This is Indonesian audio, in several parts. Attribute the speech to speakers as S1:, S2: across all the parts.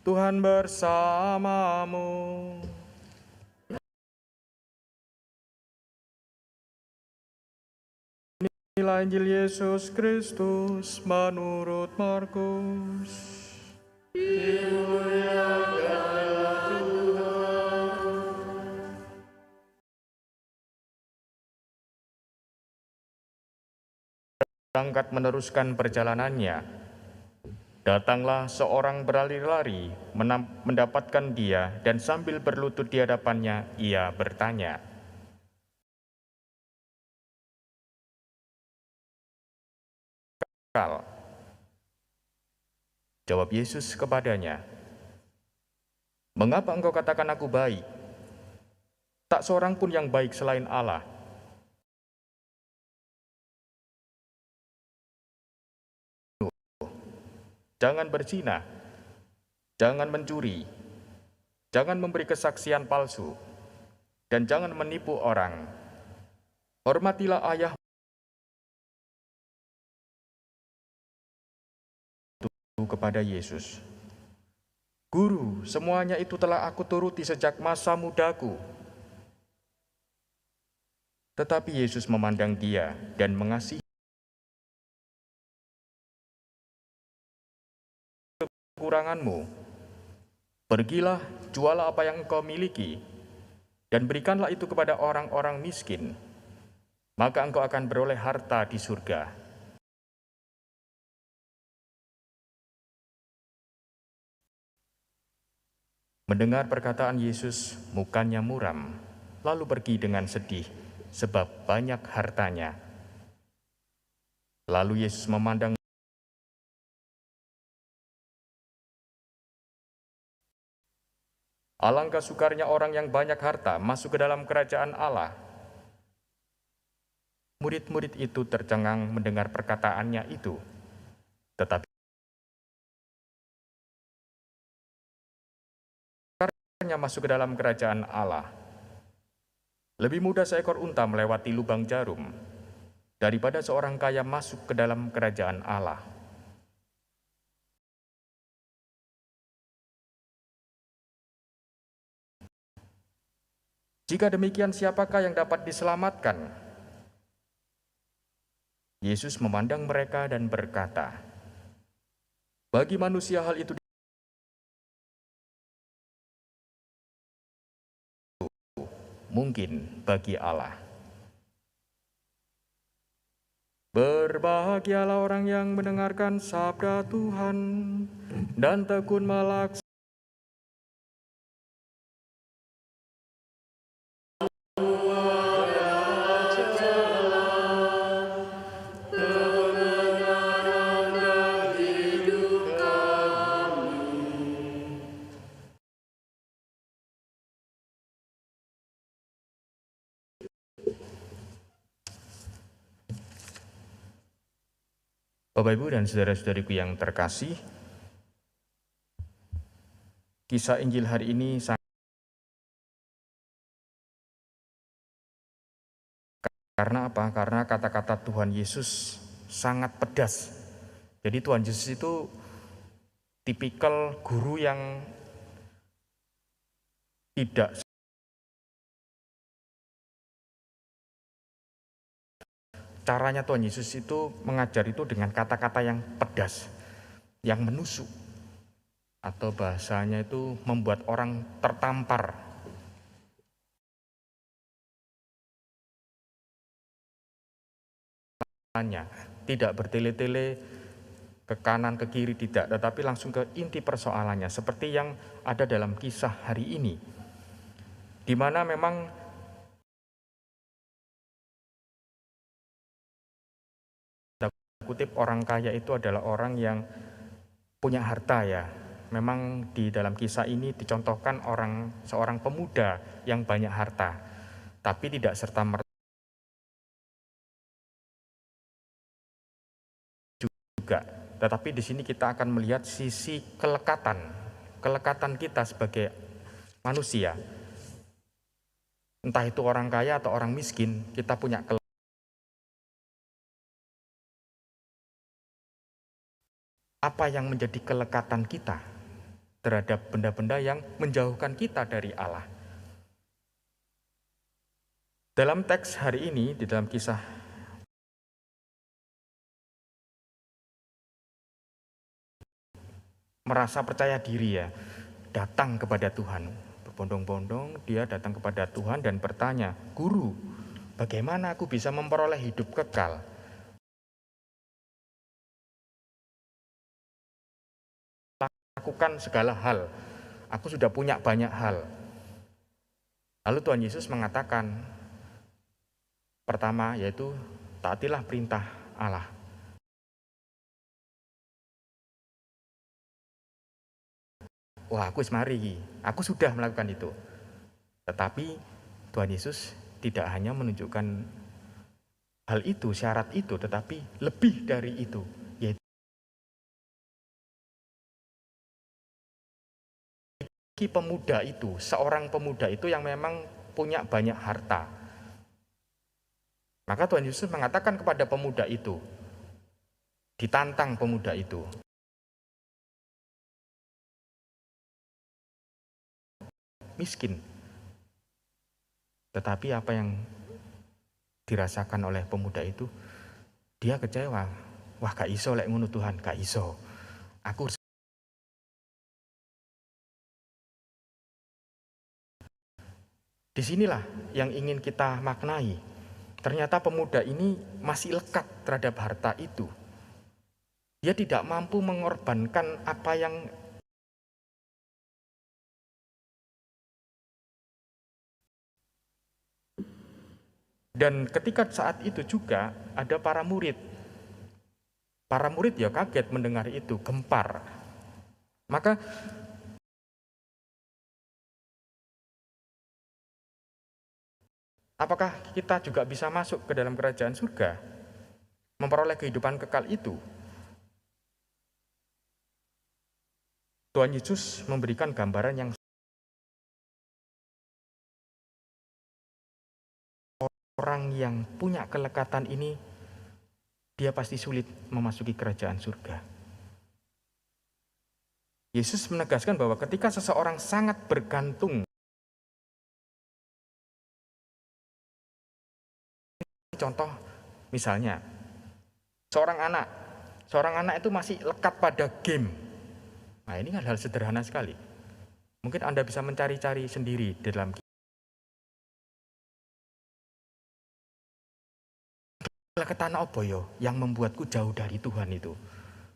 S1: Tuhan bersamamu. Inilah Injil Yesus Kristus menurut Markus. Berangkat meneruskan perjalanannya, datanglah seorang berlari-lari mendapatkan dia, dan sambil berlutut di hadapannya, ia bertanya, "Kal?" Jawab Yesus kepadanya, "Mengapa engkau katakan aku baik? Tak seorang pun yang baik selain Allah. Jangan berzina, jangan mencuri, jangan memberi kesaksian palsu, dan jangan menipu orang. Hormatilah ayahmu." Kepada Yesus, "Guru, semuanya itu telah aku turuti sejak masa mudaku." Tetapi Yesus memandang dia dan mengasihi. "Kekuranganmu, pergilah, jualah apa yang engkau miliki, dan berikanlah itu kepada orang-orang miskin, maka engkau akan beroleh harta di surga. Mendengar perkataan Yesus, mukanya muram, lalu pergi dengan sedih, sebab banyak hartanya. Lalu Yesus memandang, "Alangkah sukarnya orang yang banyak harta masuk ke dalam kerajaan Allah." Murid-murid itu tercengang mendengar perkataannya itu, tetapi masuk ke dalam kerajaan Allah. Lebih mudah seekor unta melewati lubang jarum daripada seorang kaya masuk ke dalam kerajaan Allah. Jika demikian, siapakah yang dapat diselamatkan? Yesus memandang mereka dan berkata, "Bagi manusia hal itu mungkin, bagi Allah." Berbahagialah orang yang mendengarkan sabda Tuhan dan tekun melaksanakan. Bapak, Ibu, dan saudara-saudariku yang terkasih, kisah Injil hari ini karena apa? Karena kata-kata Tuhan Yesus sangat pedas. Jadi Tuhan Yesus itu tipikal guru yang tidak, caranya Tuhan Yesus itu mengajar itu dengan kata-kata yang pedas, yang menusuk, atau bahasanya itu membuat orang tertampar. Tidak bertele-tele ke kanan ke kiri, tidak, tetapi langsung ke inti persoalannya, seperti yang ada dalam kisah hari ini, di mana memang kutip orang kaya itu adalah orang yang punya harta ya. Memang di dalam kisah ini dicontohkan seorang pemuda yang banyak harta, tapi tidak serta-merta juga. Tetapi di sini kita akan melihat sisi kelekatan kita sebagai manusia. Entah itu orang kaya atau orang miskin, kita punya apa yang menjadi kelekatan kita. terhadap benda-benda yang menjauhkan kita dari Allah. Dalam teks hari ini, di dalam kisah merasa percaya diri ya, datang kepada Tuhan. Berbondong-bondong dia datang kepada Tuhan dan bertanya, "Guru, bagaimana aku bisa memperoleh hidup kekal?" Lakukan segala hal. Aku sudah punya banyak hal. Lalu Tuhan Yesus mengatakan, pertama yaitu taatilah perintah Allah. Wah, aku semari, aku sudah melakukan itu. Tetapi Tuhan Yesus tidak hanya menunjukkan hal itu, syarat itu, tetapi lebih dari itu, yaitu pemuda itu, seorang pemuda itu yang memang punya banyak harta. Maka Tuhan Yesus mengatakan kepada pemuda itu, ditantang pemuda itu, miskin. Tetapi apa yang dirasakan oleh pemuda itu, dia kecewa. Wah, gak iso lek ngono Tuhan, gak iso. Aku disinilah yang ingin kita maknai. Ternyata pemuda ini masih lekat terhadap harta itu. Dia tidak mampu mengorbankan apa yang dan ketika saat itu juga ada para murid. Para murid ya kaget mendengar itu, gempar. Maka apakah kita juga bisa masuk ke dalam kerajaan surga? Memperoleh kehidupan kekal itu? Tuhan Yesus memberikan gambaran yang orang yang punya kelekatan ini, dia pasti sulit memasuki kerajaan surga. Yesus menegaskan bahwa ketika seseorang sangat bergantung, contoh misalnya, seorang anak itu masih lekat pada game. Nah, ini kan hal sederhana sekali. Mungkin Anda bisa mencari-cari sendiri di dalam kelekatan apa yang membuatku jauh dari Tuhan itu.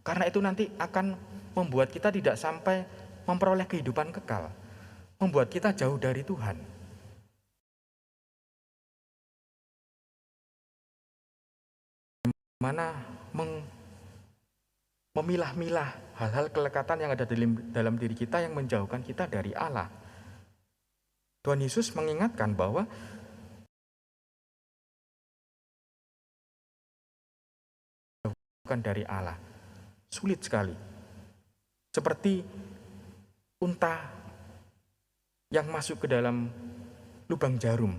S1: Karena itu nanti akan membuat kita tidak sampai memperoleh kehidupan kekal. Membuat kita jauh dari Tuhan. Mana memilah-milah hal-hal kelekatan yang ada dalam diri kita yang menjauhkan kita dari Allah. Tuhan Yesus mengingatkan bahwa bukan dari Allah. Sulit sekali. Seperti unta yang masuk ke dalam lubang jarum.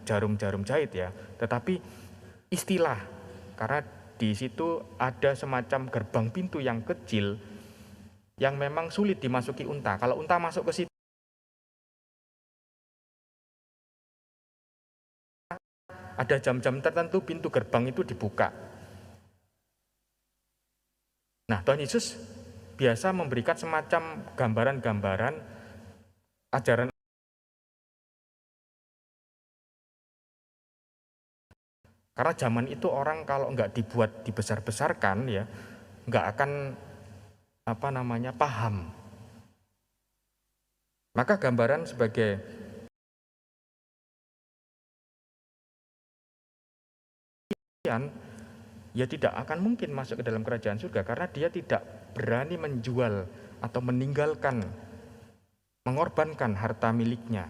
S1: Jarum-jarum jahit ya, tetapi istilah, karena di situ ada semacam gerbang pintu yang kecil yang memang sulit dimasuki unta. Kalau unta masuk ke situ, ada jam-jam tertentu pintu gerbang itu dibuka. Nah, Tuhan Yesus biasa memberikan semacam gambaran-gambaran ajaran. Karena zaman itu orang kalau nggak dibuat dibesar-besarkan ya, nggak akan paham. Maka gambaran sebagai ya tidak akan mungkin masuk ke dalam kerajaan surga karena dia tidak berani menjual atau meninggalkan, mengorbankan harta miliknya.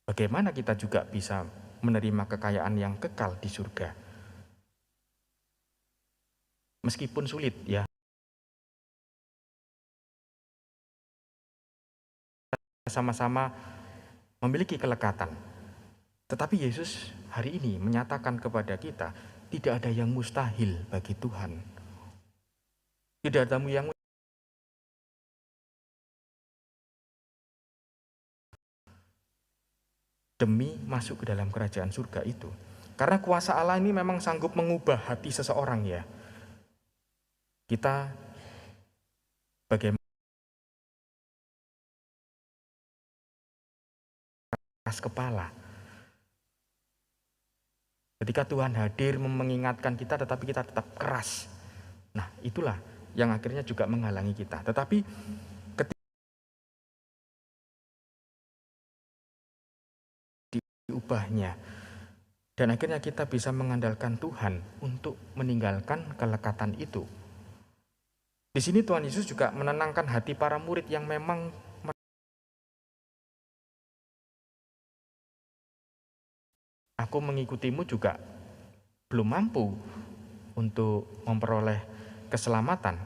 S1: Bagaimana kita juga bisa menerima kekayaan yang kekal di surga? Meskipun sulit ya, bersama-sama memiliki kelekatan. Tetapi Yesus hari ini menyatakan kepada kita, tidak ada yang mustahil bagi Tuhan. Tidak ada yang demi masuk ke dalam kerajaan surga itu. Karena kuasa Allah ini memang sanggup mengubah hati seseorang ya. Kita bagaimana keras kepala. Ketika Tuhan hadir mengingatkan kita tetapi kita tetap keras. Nah, itulah yang akhirnya juga menghalangi kita. Tetapi ketika diubahnya dan akhirnya kita bisa mengandalkan Tuhan untuk meninggalkan kelekatan itu. Di sini Tuhan Yesus juga menenangkan hati para murid yang memang aku mengikutimu juga belum mampu untuk memperoleh keselamatan.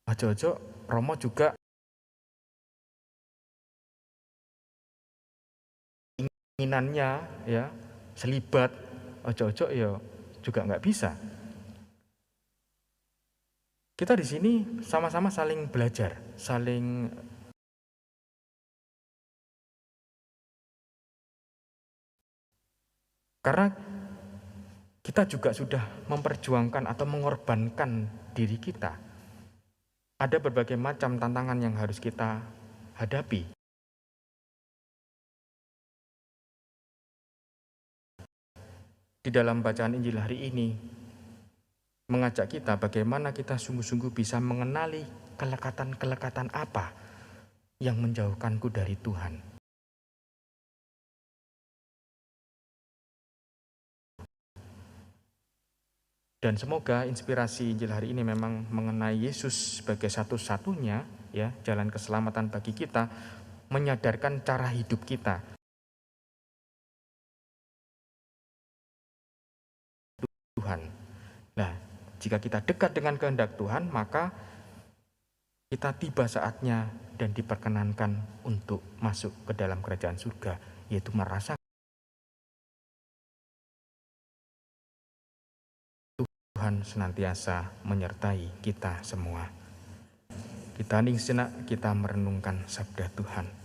S1: Ojo-ojo Romo juga inginannya ya selibat, ojo-ojo ya juga nggak bisa. Kita di sini sama-sama saling belajar, saling karena kita juga sudah memperjuangkan atau mengorbankan diri kita. Ada berbagai macam tantangan yang harus kita hadapi. Di dalam bacaan Injil hari ini, mengajak kita bagaimana kita sungguh-sungguh bisa mengenali kelekatan-kelekatan apa yang menjauhkanku dari Tuhan. Dan semoga inspirasi Injil hari ini memang mengenai Yesus sebagai satu-satunya ya jalan keselamatan bagi kita, menyadarkan cara hidup kita. Tuhan. Nah, jika kita dekat dengan kehendak Tuhan, maka kita tiba saatnya dan diperkenankan untuk masuk ke dalam kerajaan surga, yaitu merasa Tuhan senantiasa menyertai kita semua. Kita hening sejenak, kita merenungkan sabda Tuhan.